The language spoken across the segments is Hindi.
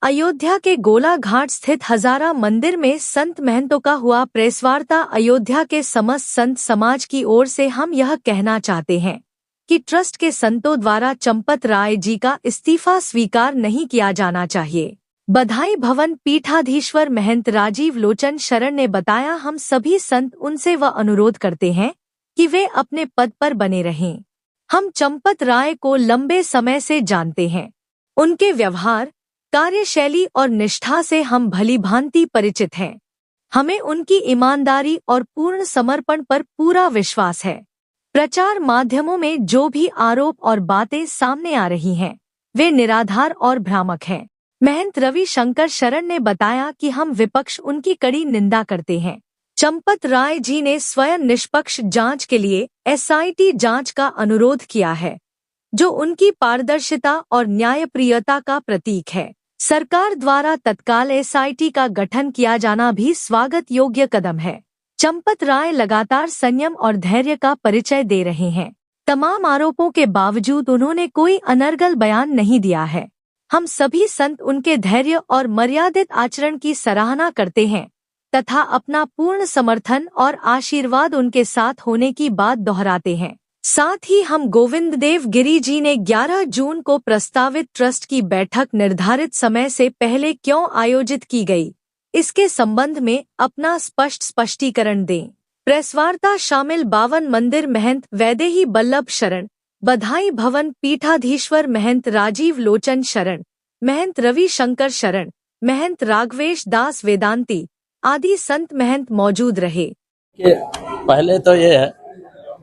अयोध्या के गोला घाट स्थित हजारा मंदिर में संत महंतों का हुआ प्रेसवार्ता। अयोध्या के समस्त संत समाज की ओर से हम यह कहना चाहते हैं कि ट्रस्ट के संतों द्वारा चंपत राय जी का इस्तीफा स्वीकार नहीं किया जाना चाहिए। बधाई भवन पीठाधीश्वर महंत राजीव लोचन शरण ने बताया, हम सभी संत उनसे वह अनुरोध करते हैं कि वे अपने पद पर बने रहें। हम चंपत राय को लंबे समय से जानते हैं। उनके व्यवहार, कार्यशैली और निष्ठा से हम भली भांति परिचित हैं। हमें उनकी ईमानदारी और पूर्ण समर्पण पर पूरा विश्वास है। प्रचार माध्यमों में जो भी आरोप और बातें सामने आ रही हैं, वे निराधार और भ्रामक हैं। महंत रवि शंकर शरण ने बताया कि हम विपक्ष उनकी कड़ी निंदा करते हैं। चंपत राय जी ने स्वयं निष्पक्ष जांच के लिए एसआईटी जांच का अनुरोध किया है, जो उनकी पारदर्शिता और न्यायप्रियता का प्रतीक है। सरकार द्वारा तत्काल एसआईटी का गठन किया जाना भी स्वागत योग्य कदम है। चंपत राय लगातार संयम और धैर्य का परिचय दे रहे हैं। तमाम आरोपों के बावजूद उन्होंने कोई अनर्गल बयान नहीं दिया है। हम सभी संत उनके धैर्य और मर्यादित आचरण की सराहना करते हैं तथा अपना पूर्ण समर्थन और आशीर्वाद उनके साथ होने की बात दोहराते हैं। साथ ही हम गोविंद देव गिरी जी ने 11 जून को प्रस्तावित ट्रस्ट की बैठक निर्धारित समय से पहले क्यों आयोजित की गई, इसके संबंध में अपना स्पष्टीकरण दें। प्रेसवार्ता शामिल 52 मंदिर महंत वैदेही बल्लभ शरण, बधाई भवन पीठाधीश्वर महंत राजीव लोचन शरण, महंत रवि शंकर शरण, महंत राघवेश दास वेदांती आदि संत महंत मौजूद रहे। पहले तो ये है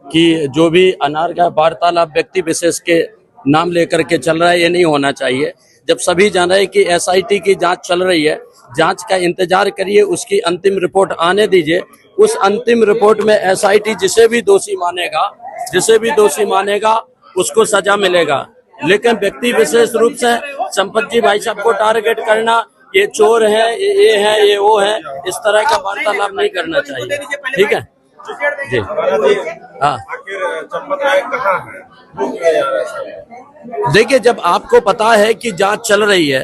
कि जो भी अनार का वार्तालाप व्यक्ति विशेष के नाम लेकर के चल रहा है, ये नहीं होना चाहिए। जब सभी जान रहे हैं कि एसआईटी की जांच चल रही है, जांच का इंतजार करिए, उसकी अंतिम रिपोर्ट आने दीजिए। उस अंतिम रिपोर्ट में एसआईटी जिसे भी दोषी मानेगा उसको सजा मिलेगा। लेकिन व्यक्ति विशेष रूप से संपत जी भाई साहब को टारगेट करना, ये चोर है, ये है, ये वो है, इस तरह का वार्तालाप नहीं करना चाहिए। ठीक है जी। हाँ, देखिए, जब आपको पता है कि जांच चल रही है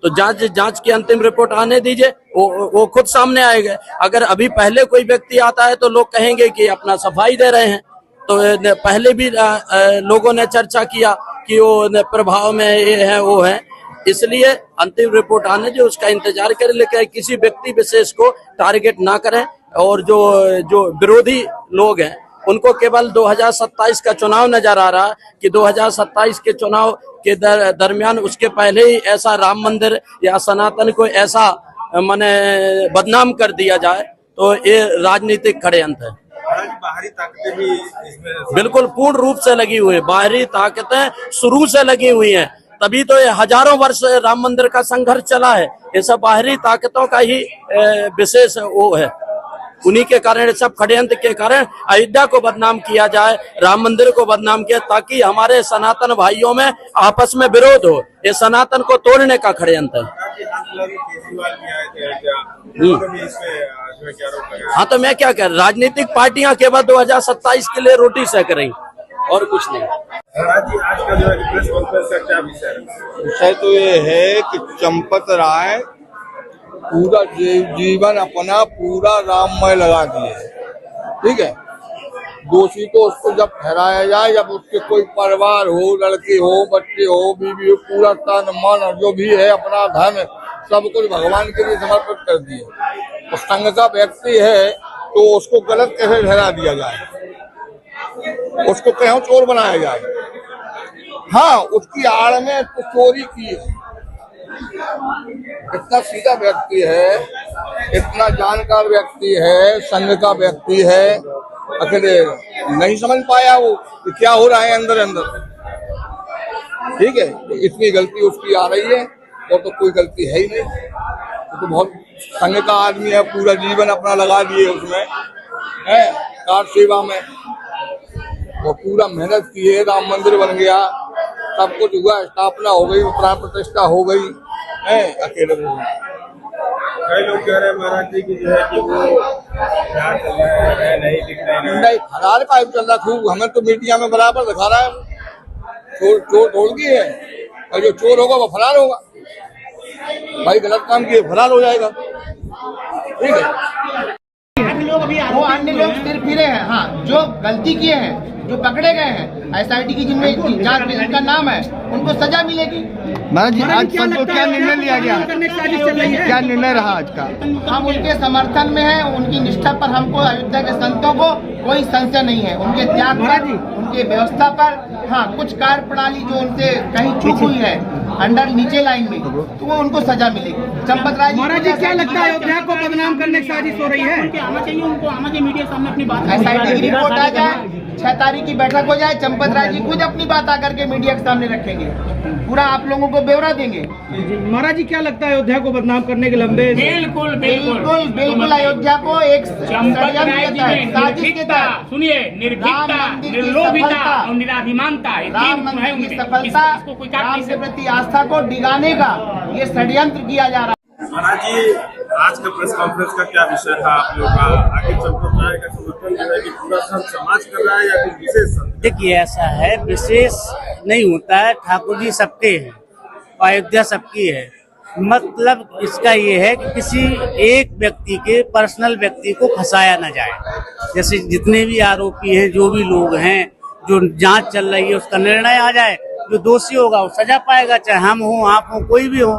तो जांच की अंतिम रिपोर्ट आने दीजिए, वो खुद सामने आएगा। अगर अभी पहले कोई व्यक्ति आता है तो लोग कहेंगे कि अपना सफाई दे रहे हैं। तो पहले भी लोगों ने चर्चा किया कि वो प्रभाव में ये है वो है, इसलिए अंतिम रिपोर्ट आने जो उसका इंतजार करें, लेकिन किसी व्यक्ति विशेष को टारगेट ना करें। और जो विरोधी लोग हैं उनको केवल 2027 का चुनाव नजर आ रहा कि 2027 के चुनाव के दरमियान उसके पहले ही ऐसा राम मंदिर या सनातन को ऐसा माने बदनाम कर दिया जाए, तो ये राजनीतिक षड्यंत्र है। बाहरी ताकतें भी इसमें बिल्कुल पूर्ण रूप से लगी हुई है। बाहरी ताकतें शुरू से लगी हुई हैं, तभी तो ये हजारों वर्ष राम मंदिर का संघर्ष चला है। ये सब बाहरी ताकतों का ही विशेष वो है। उन्हीं के कारण, सब षड्यंत्र के कारण अयोध्या को बदनाम किया जाए, राम मंदिर को बदनाम किया, ताकि हमारे सनातन भाइयों में आपस में विरोध हो। ये सनातन को तोड़ने का षड्यंत्र है। हाँ, तो मैं क्या कह रहा, राजनीतिक पार्टियां केवल 2027 के लिए रोटी सेक रही और कुछ नहीं। आज का जो है प्रेस कॉन्फ्रेंस का क्या विषय तो ये है कि चंपत राय पूरा जीवन अपना पूरा राममय लगा दिए। ठीक है, दोषी तो उसको जब ठहराया जाए, जब उसके कोई परिवार हो, लड़की हो, बच्चे हो, बीवी हो, पूरा तन मन जो भी है अपना धन सब कुछ भगवान के लिए समर्पित कर दिए। तो संघ का व्यक्ति है तो उसको गलत कैसे ठहरा दिया जाए, उसको कहीं चोर बनाया जाए। हाँ, उसकी आड़ में तो चोरी की है। इतना सीधा व्यक्ति है, इतना जानकार व्यक्ति है, संघ का व्यक्ति है, अकेले नहीं समझ पाया वो कि क्या हो रहा है अंदर अंदर। ठीक है, तो इतनी गलती उसकी आ रही है और तो कोई गलती है ही नहीं। तो बहुत संघ का आदमी है, पूरा जीवन अपना लगा दिए उसमें है, कार सेवा में, और पूरा मेहनत की है। राम मंदिर बन गया, सब कुछ हुआ, स्थापना हो गई, प्राण प्रतिष्ठा हो गई है, अकेले कई लोग कह रहे हैं महाराज जी की जो है कि वो नहीं दिख रहे हैं। नहीं, फरार का चल रहा खूब, हमें तो मीडिया में बराबर दिखा रहा है। चोर ढोल की है, और जो चोर होगा वो फरार होगा। भाई गलत काम किए फरार हो जाएगा, ठीक है। वो अन्य लोग सिर्फ फिरे हैं, हाँ जो गलती किए हैं, जो पकड़े गए हैं, SIT की जिनमें जांच में जिनका नाम है, उनको सजा मिलेगी। महाराज जी आज संतो क्या निर्णय लिया गया, क्या निर्णय रहा आज का? हम उनके समर्थन में हैं, उनकी निष्ठा पर हमको अयोध्या के संतों को कोई संशय नहीं है, उनके त्याग पर, उनके व्यवस्था पर। हाँ कुछ कार्य प्रणाली जो उनसे कहीं चूक हुई है अंडर नीचे लाइन में, तो वो उनको सजा मिलेगी। चंपत राय महाराज जी क्या लगता है अयोध्या को बदनाम करने की साजिश हो रही है? आना चाहिए उनको, आना चाहिए मीडिया सामने अपनी बात। SIT की रिपोर्ट आ जाए, 6 तारीख की बैठक हो जाए, चंपत राय जी खुद अपनी बात आकर के मीडिया के सामने रखेंगे, पूरा आप लोगों को ब्यौरा देंगे। महाराज जी क्या लगता है अयोध्या को बदनाम करने के लंबे? बिल्कुल बिल्कुल बिल्कुल अयोध्या को एक साजिश के तहत सुनिए, निर्भीकता, निर्लोभिता और निराभिमानता, राम मंदिर की सफलता, राम के प्रति आस्था को डिगाने का ये षड्यंत्र किया जा रहा है। महाराज जी आज का प्रेस कॉन्फ्रेंस का क्या विषय था आप लोग का? आगे चंपत राय का समर्थन जो है कि पूरा संत समाज कर रहा है या कुछ विशेष संत? देखिए ऐसा है, विशेष नहीं होता है, ठाकुर जी सबके हैं, अयोध्या सबकी है। मतलब इसका ये है कि किसी एक व्यक्ति के पर्सनल व्यक्ति को फंसाया ना जाए। जैसे जितने भी आरोपी हैं, जो भी लोग हैं, जो जांच चल रही है उसका निर्णय आ जाए, जो दोषी होगा वो सजा पाएगा, चाहे हम हो आप हो कोई भी हो।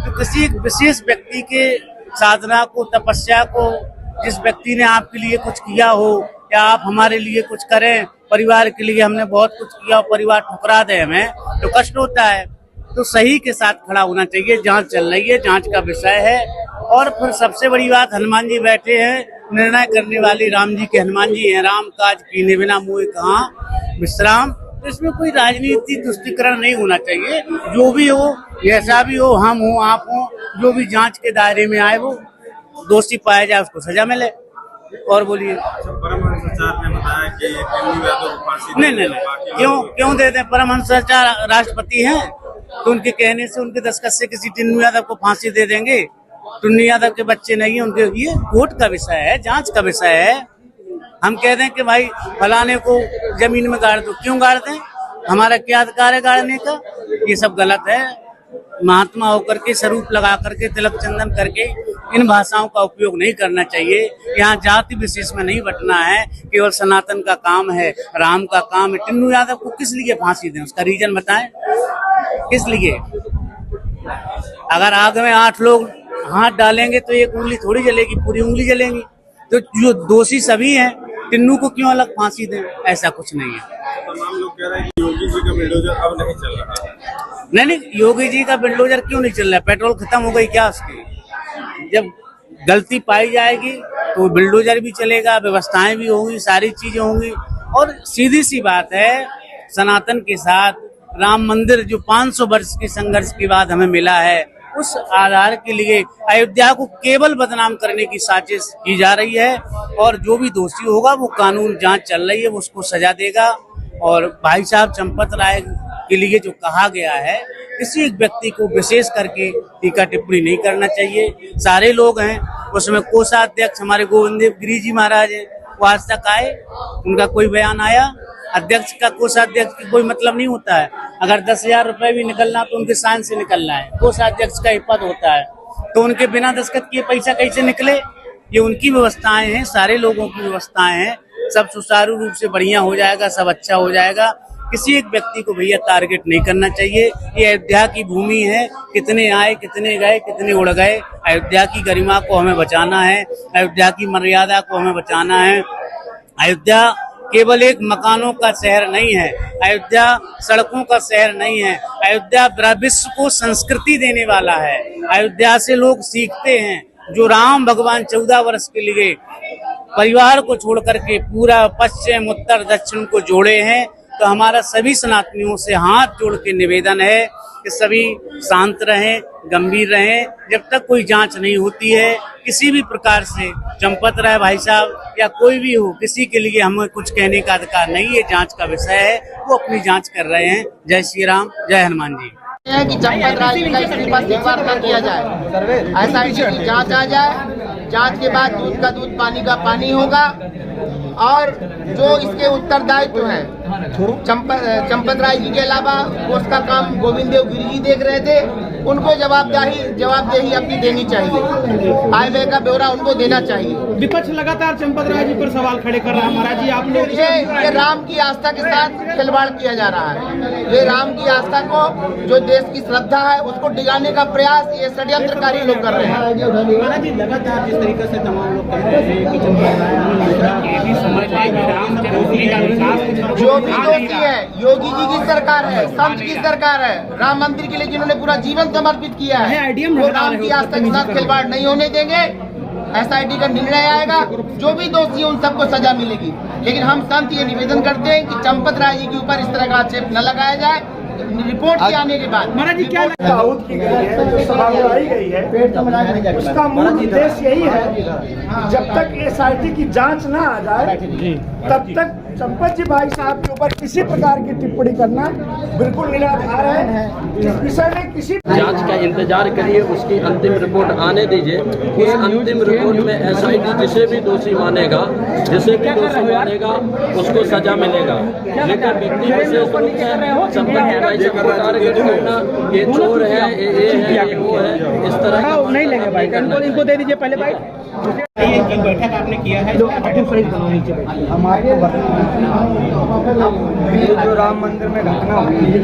तो किसी एक विशेष व्यक्ति के साधना को, तपस्या को, जिस व्यक्ति ने आपके लिए कुछ किया हो या आप हमारे लिए कुछ करें, परिवार के लिए हमने बहुत कुछ किया और परिवार ठुकरा दे हमें, तो कष्ट होता है। तो सही के साथ खड़ा होना चाहिए। जांच चल रही है, जांच का विषय है। और फिर सबसे बड़ी बात, हनुमान जी बैठे हैं, निर्णय करने वाले राम जी के हनुमान जी हैं। राम काज कीने बिना मोहि कहाँ विश्राम। तो इसमें कोई राजनीति तुष्टिकरण नहीं होना चाहिए। जो भी हो, जैसा भी हो, हम हो आप हो, जो भी जांच के दायरे में आए वो दोषी पाया जाए, उसको सजा मिले। और बोलिए। परमहंसाचार्य ने बताया कि टिन्नू यादव को फांसी नहीं, क्यों दे दें? परमहंसाचार्य राष्ट्रपति हैं, तो उनके कहने से, उनके दस्तखत से किसी टिन्नू यादव को फांसी दे देंगे? टिन्नू यादव के बच्चे नहीं है उनके। ये कोर्ट का विषय है, जांच का विषय है। हम कह दें कि भाई फलाने को जमीन में गाड़ दो, क्यों गाड़ दें? हमारा क्या अधिकार है गाड़ने का? ये सब गलत है। महात्मा होकर के, स्वरूप लगा करके, तिलक चंदन करके इन भाषाओं का उपयोग नहीं करना चाहिए। यहाँ जाति विशेष में नहीं बटना है, केवल सनातन का काम है, राम का काम है। टिन्नू यादव को किस लिए फांसी दें, उसका रीजन बताएं, किस लिए? अगर आग में 8 लोग हाथ डालेंगे तो एक उंगली थोड़ी जलेगी, पूरी उंगली जलेगी। तो जो दोषी सभी हैं, टिन्नू को क्यों अलग फांसी दें? ऐसा कुछ नहीं है। तमाम लोग कह रहे हैं कि योगी जी का बिल्डोजर अब नहीं चल रहा है। नहीं, योगी जी का बिल्डोजर क्यों नहीं चल रहा है? पेट्रोल खत्म हो गई क्या उसकी? जब गलती पाई जाएगी तो बिल्डोजर भी चलेगा, व्यवस्थाएं भी होंगी, सारी चीजें होंगी। और सीधी सी बात है, सनातन के साथ राम मंदिर जो 500 वर्ष के संघर्ष के बाद हमें मिला है, उस आधार के लिए अयोध्या को केवल बदनाम करने की साजिश की जा रही है। और जो भी दोषी होगा वो कानून जांच चल रही है, वो उसको सजा देगा। और भाई साहब चंपत राय के लिए जो कहा गया है, किसी एक व्यक्ति को विशेष करके टीका टिप्पणी नहीं करना चाहिए। सारे लोग हैं, उसमें कोषाध्यक्ष हमारे गोविंद देव गिरी जी महाराज है, वो आज तक आए, उनका कोई बयान आया? अध्यक्ष का कोषाध्यक्ष की कोई मतलब नहीं होता है। अगर 10,000 रुपए भी निकलना तो उनके साइन से निकलना है, कोषाध्यक्ष का ही पद होता है। तो उनके बिना दस्तखत किए पैसा कैसे निकले? ये उनकी व्यवस्थाएं हैं, सारे लोगों की व्यवस्थाएं हैं। सब सुचारू रूप से बढ़िया हो जाएगा, सब अच्छा हो जाएगा। किसी एक व्यक्ति को भैया टारगेट नहीं करना चाहिए। ये अयोध्या की भूमि है, कितने आए, कितने गए, कितने उड़ गए। अयोध्या की गरिमा को हमें बचाना है, अयोध्या की मर्यादा को हमें बचाना है। अयोध्या केवल एक मकानों का शहर नहीं है, अयोध्या सड़कों का शहर नहीं है। अयोध्या विश्व को संस्कृति देने वाला है। अयोध्या से लोग सीखते हैं। जो राम भगवान 14 वर्ष के लिए परिवार को छोड़ करके पूरा पश्चिम उत्तर दक्षिण को जोड़े हैं, तो हमारा सभी सनातनियों से हाथ जोड़ के निवेदन है कि सभी शांत रहें, गंभीर रहें। जब तक कोई जांच नहीं होती है किसी भी प्रकार से, चंपत राय भाई साहब या कोई भी हो, किसी के लिए हमें कुछ कहने का अधिकार नहीं है। जांच का विषय है, वो अपनी जांच कर रहे हैं। जय श्री राम, जय हनुमान जी। है कि चंपत राय जी का इस्तीफा स्वीकार न किया जाए, ऐसा की जांच आ जाए। जांच के बाद दूध का दूध, पानी का पानी होगा। और जो इसके उत्तरदायित्व हैं चंपत राय जी के अलावा उसका काम गोविंद देव गिरी जी देख रहे थे, उनको जवाबदेही अपनी देनी चाहिए। आय व्यय का ब्यौरा उनको देना चाहिए। विपक्ष लगातार चंपत राय जी पर सवाल खड़े कर रहा है। महाराज जी, आप लोग ये राम की आस्था के साथ खिलवाड़ किया जा रहा है। ये राम की आस्था को, जो देश की श्रद्धा है, उसको डिगाने का प्रयास ये षड्यंत्रकारी लोग कर रहे हैं। महाराज जी, लगातार जिस तरीके से तमाम लोग कह रहे हैं कि चंपत जो भी दोषी है, योगी जी की सरकार है, संत की सरकार है, राम मंदिर के लिए जिन्होंने पूरा जीवन समर्पित किया है, वो राम की आस्था के साथ खिलवाड़ नहीं होने देंगे। SIT का निर्णय आएगा, जो भी दोषी है उन सबको सजा मिलेगी। लेकिन हम संत ये निवेदन करते हैं कि चंपत राय जी के ऊपर इस तरह का आक्षेप न लगाया जाए। रिपोर्ट के आने के बाद महाराज जी क्या दाऊद की गई है, जो सभा में लाई गई है, उसका मूल उद्देश्य यही है, जब तक SIT की जांच ना आ जाए तब तक चंपत जी भाई साहब के ऊपर किसी प्रकार की टिप्पणी करना बिल्कुल निराधार है। इस विषय में किसी जांच का इंतजार करिए, उसकी अंतिम रिपोर्ट आने दीजिए। उस अंतिम रिपोर्ट में SIT जिसे भी दोषी मानेगा उसको सजा मिलेगा। लेकिन व्यक्ति विशेष रूप से चंपत राय जी को टारगेट करना, ये चोर है, ये है, ये वो है, इस तरह का नहीं लेंगे भाई, इनको दे दीजिए पहले भाई। ये बैठक आपने किया है, हमारे जो राम मंदिर में घटना हुई है,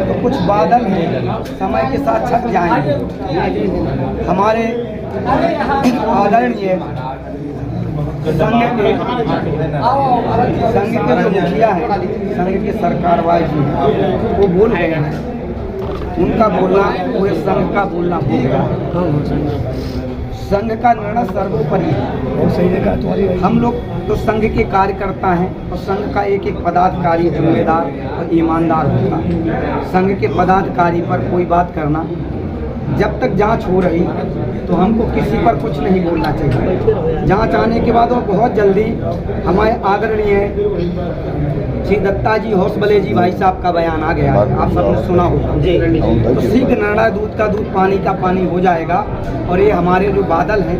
तो कुछ बादल हैं, समय के साथ छट जाएंगे। हमारे आदरणीय संघ के जो मुखिया है, संघ के सरकारवाई जी हैं, वो बोल रहे हैं, उनका बोलना पूरे संघ का बोलना होगा। संघ का निर्णय सर्वोपरि है। हम लोग तो संघ के कार्यकर्ता हैं और संघ का एक एक पदाधिकारी जिम्मेदार और ईमानदार होता है। संघ के पदाधिकारी पर कोई बात करना, जब तक जांच हो रही तो हमको किसी पर कुछ नहीं बोलना चाहिए। जांच आने के बाद वो बहुत जल्दी हमारे आदरणीय श्री दत्ता जी हौसबले जी भाई साहब का बयान आ गया है, आप सबने सुना होगा। तो शीघ्र निर्णय, दूध का दूध पानी का पानी हो जाएगा और ये हमारे जो बादल हैं,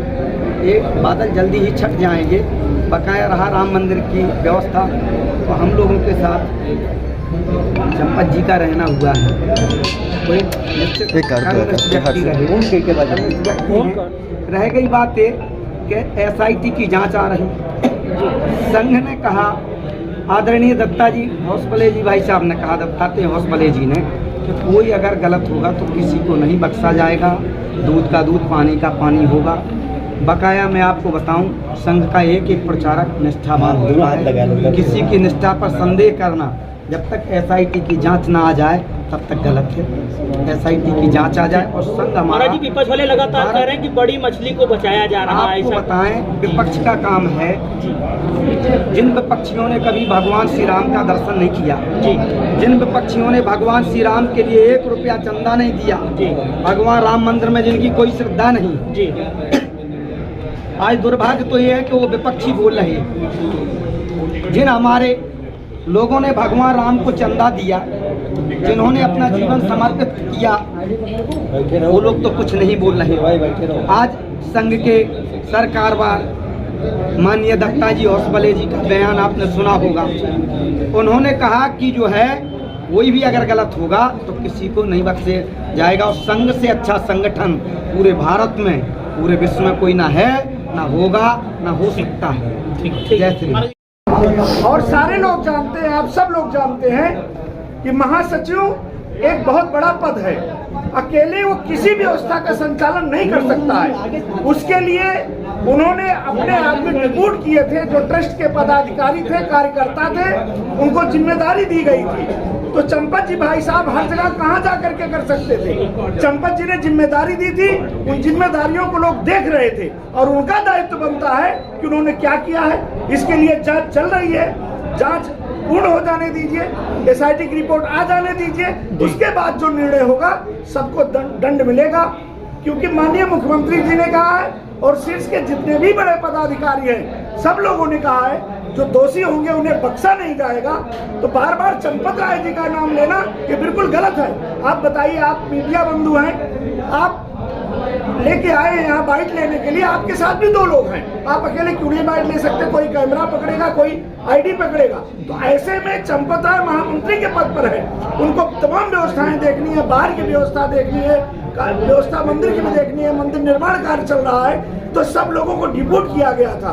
ये बादल जल्दी ही छट जाएंगे। बकाया रहा राम मंदिर की व्यवस्था, तो हम लोगों के साथ चंपत जी का रहना हुआ है। कोई निश्चित रह गई बात है कि SIT की जांच आ रही। संघ ने कहा, आदरणीय दत्ता जी हौसबले जी भाई साहब ने कहा, दत्तात्रेय हौसबले जी ने, कि कोई अगर गलत होगा तो किसी को नहीं बख्शा जाएगा, दूध का दूध पानी का पानी होगा। बकाया मैं आपको बताऊं, संघ का एक एक प्रचारक निष्ठावान होता है। किसी की निष्ठा पर संदेह करना, जब तक SIT की जांच ना आ जाए तब तक गलत है। SIT की जांच आ जाए और संघ हमारा। जी, विपक्ष वाले लगातार कह रहे हैं कि बड़ी मछली को बचाया जा रहा है। आपको बताएं, विपक्ष का काम है, जिन विपक्षियों ने कभी भगवान श्री राम का दर्शन नहीं किया, जिन विपक्षियों ने भगवान श्री राम के लिए 1 रुपया चंदा नहीं दिया, भगवान राम मंदिर में जिनकी कोई श्रद्धा नहीं, आज दुर्भाग्य तो ये है कि वो विपक्षी बोल रहे हैं। जिन हमारे लोगों ने भगवान राम को चंदा दिया, जिन्होंने अपना जीवन समर्पित किया, वो लोग तो कुछ नहीं बोल रहे। आज संघ के सरकारवार माननीय दत्ता जी हौसबले जी का बयान आपने सुना होगा। उन्होंने कहा कि जो है कोई भी अगर गलत होगा तो किसी को नहीं बख्शे जाएगा, और संघ से अच्छा संगठन पूरे भारत में, पूरे विश्व में कोई ना है, ना होगा, ना हो सकता है। जय श्री राम। और सारे लोग जानते हैं, आप सब लोग जानते हैं कि महासचिव एक बहुत बड़ा पद है। अकेले वो किसी भी व्यवस्था का संचालन नहीं कर सकता है। उसके लिए उन्होंने अपने आप में रिपोर्ट किए थे, जो ट्रस्ट के पदाधिकारी थे, कार्यकर्ता थे, उनको जिम्मेदारी दी गई थी। तो चंपत जी भाई साहब हर जगह कहाँ जा करके कर सकते थे? चंपत जी ने जिम्मेदारी दी थी, उन जिम्मेदारियों को लोग देख रहे थे और उनका दायित्व बनता है कि उन्होंने क्या किया है। इसके लिए जांच चल रही है, जांच पूर्ण हो जाने दीजिए, SIT की रिपोर्ट आ जाने दीजिए, उसके बाद जो निर्णय होगा सबको दंड मिलेगा। क्योंकि माननीय मुख्यमंत्री जी ने कहा है और शीर्ष के जितने भी बड़े पदाधिकारी हैं, सब लोगों ने कहा है जो दोषी होंगे उन्हें बख्शा नहीं जाएगा। तो बार बार चंपत राय जी का नाम लेना ये बिल्कुल गलत है। आप बताइए, आप मीडिया बंधु हैं, आप लेके आए हैं यहाँ बाइट लेने के लिए, आपके साथ भी 2 लोग हैं, आप अकेले क्यों नहीं बाइट ले सकते? कोई कैमरा पकड़ेगा, कोई आईडी पकड़ेगा। तो ऐसे में चंपत राय महामंत्री के पद पर है, उनको तमाम व्यवस्थाएं देखनी है, बाहर की व्यवस्था देखनी है, व्यवस्था मंदिर की भी देखनी है, मंदिर निर्माण कार्य चल रहा है, तो सब लोगों को डिपोर्ट किया गया था,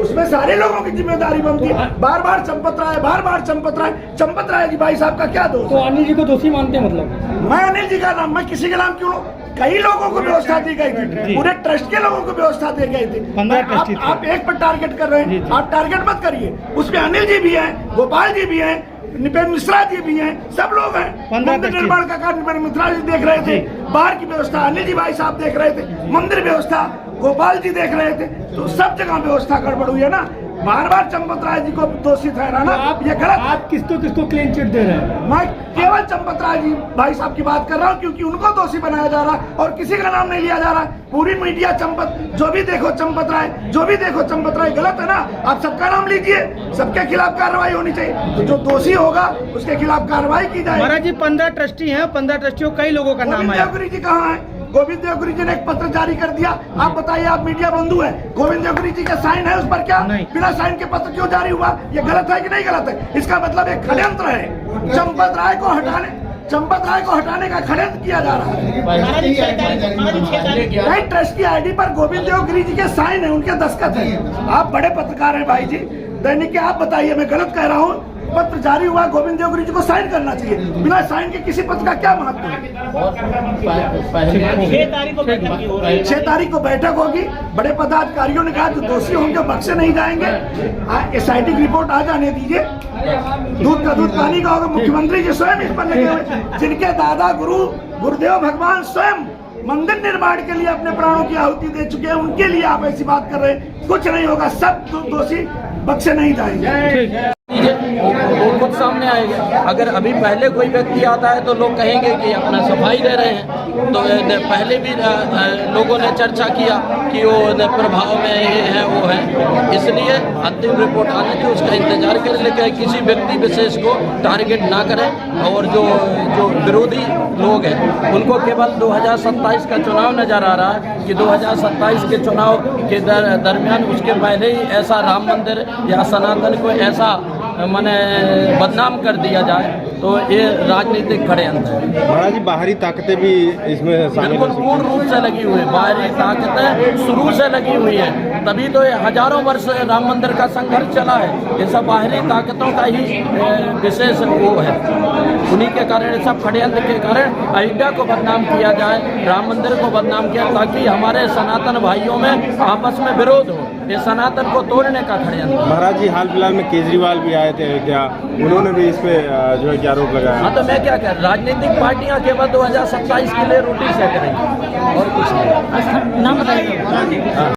उसमें सारे लोगों की जिम्मेदारी बनती है। बार बार चंपत राय, बार बार चंपत राय, चंपत राय जी भाई साहब का क्या दोष? तो अनिल जी को दोषी मानते हैं? मतलब मैं अनिल जी का नाम, मैं किसी के नाम क्यों लूं? कई लोगों को व्यवस्था दी गई थी, पूरे ट्रस्ट के लोगों को व्यवस्था दी गई थी। आप एक पर टारगेट कर रहे हैं, आप टारगेट मत करिए, उसमें अनिल जी भी हैं, गोपाल जी भी हैं, निपेंद्र मिश्रा जी भी हैं, सब लोग हैं। मंदिर निर्माण का कार्य निपेंद्र मिश्रा जी देख रहे थे, बाहर की व्यवस्था अनिल जी भाई साहब देख रहे थे, मंदिर व्यवस्था गोपाल जी देख रहे थे, तो सब जगह व्यवस्था गड़बड़ हुई है ना। बार बार चंपत राय जी को दोषी ठहराना ये गलत। आप किसको क्लीन चिट दे रहे हैं? मैं केवल चंपत राय जी भाई साहब की बात कर रहा हूँ, क्योंकि उनको दोषी बनाया जा रहा है और किसी का नाम नहीं लिया जा रहा है। पूरी मीडिया चंपत, जो भी देखो चंपत राय, जो भी देखो चंपत राय, गलत है ना? आप सबका नाम लीजिए, सबके खिलाफ कार्रवाई होनी चाहिए, तो जो दोषी होगा उसके खिलाफ कार्रवाई की जाए। महाराज जी 15 ट्रस्टी हैं, 15 ट्रस्टियों कई लोगों का नाम है। देवगिरी जी कहाँ है? गोविंद देवगिरी जी ने एक पत्र जारी कर दिया, आप बताइए, आप मीडिया बंधु है, गोविंद देवगिरी जी का साइन है उस पर क्या? बिना साइन के पत्र क्यों जारी हुआ? ये गलत है कि नहीं गलत है? इसका मतलब एक षड्यंत्र है, चंपत राय को हटाने का षड्यंत्र किया जा रहा है। नहीं, ट्रस्ट की आईडी पर गोविंद देवगिरी जी के साइन है, उनके दस्तखत है। आप बड़े पत्रकार हैं भाई जी, दैनिक के, आप बताइए, मैं गलत कह रहा हूँ? पत्र जारी हुआ, गोविंद देवगिरी जी को साइन करना चाहिए, बिना साइन के किसी पत्र का क्या महत्व है? 6 तारीख को बैठक होगी, बड़े पदाधिकारियों ने कहा जो दोषी होंगे बख्शे नहीं जाएंगे, SIT की रिपोर्ट आ जाने दीजिए, दूध का दूध पानी का होगा। मुख्यमंत्री जी स्वयं इस पर लगे हुए, जिनके दादा गुरुदेव भगवान स्वयं मंदिर निर्माण के लिए अपने प्राणों की आहुति दे चुके हैं, उनके लिए आप ऐसी बात कर रहे हैं। कुछ नहीं होगा, सब दोषी बख्शे नहीं जाएंगे। वो खुद सामने आएगा। अगर अभी पहले कोई व्यक्ति आता है तो लोग कहेंगे कि अपना सफाई दे रहे हैं, तो पहले भी लोगों ने चर्चा किया कि वो प्रभाव में ये है वो है, इसलिए अंतिम रिपोर्ट आने की उसका इंतजार करें, लेकिन किसी व्यक्ति विशेष को टारगेट ना करें। और जो विरोधी लोग हैं उनको केवल 2027 का चुनाव नजर आ रहा है कि 2027 के चुनाव के दरमियान उसके पहले ही ऐसा राम मंदिर या सनातन को ऐसा माने बदनाम कर दिया जाए, तो ये राजनीतिक षड्यंत्र है। महाराज जी, बाहरी ताकतें भी इसमें बिल्कुल पूर्ण रूप से लगी हुई है, बाहरी ताकतें शुरू से लगी हुई है, तभी तो ये हजारों वर्ष राम मंदिर का संघर्ष चला है। ये सब बाहरी ताकतों का ही विशेष वो है, उन्हीं के कारण, सब षड्यंत्र के कारण अयोध्या को बदनाम किया जाए, राम मंदिर को बदनाम किया, ताकि हमारे सनातन भाइयों में आपस में विरोध हो, ये सनातन को तोड़ने का षड्यंत्र। महाराज जी, हाल फिलहाल में केजरीवाल भी आए थे अयोध्या, उन्होंने भी इस पे जो है आरोप लगाया। हाँ, तो मैं क्या कह, राजनीतिक पार्टियां केवल 2027 के लिए रोटी सेक रही हैं और कुछ नहीं।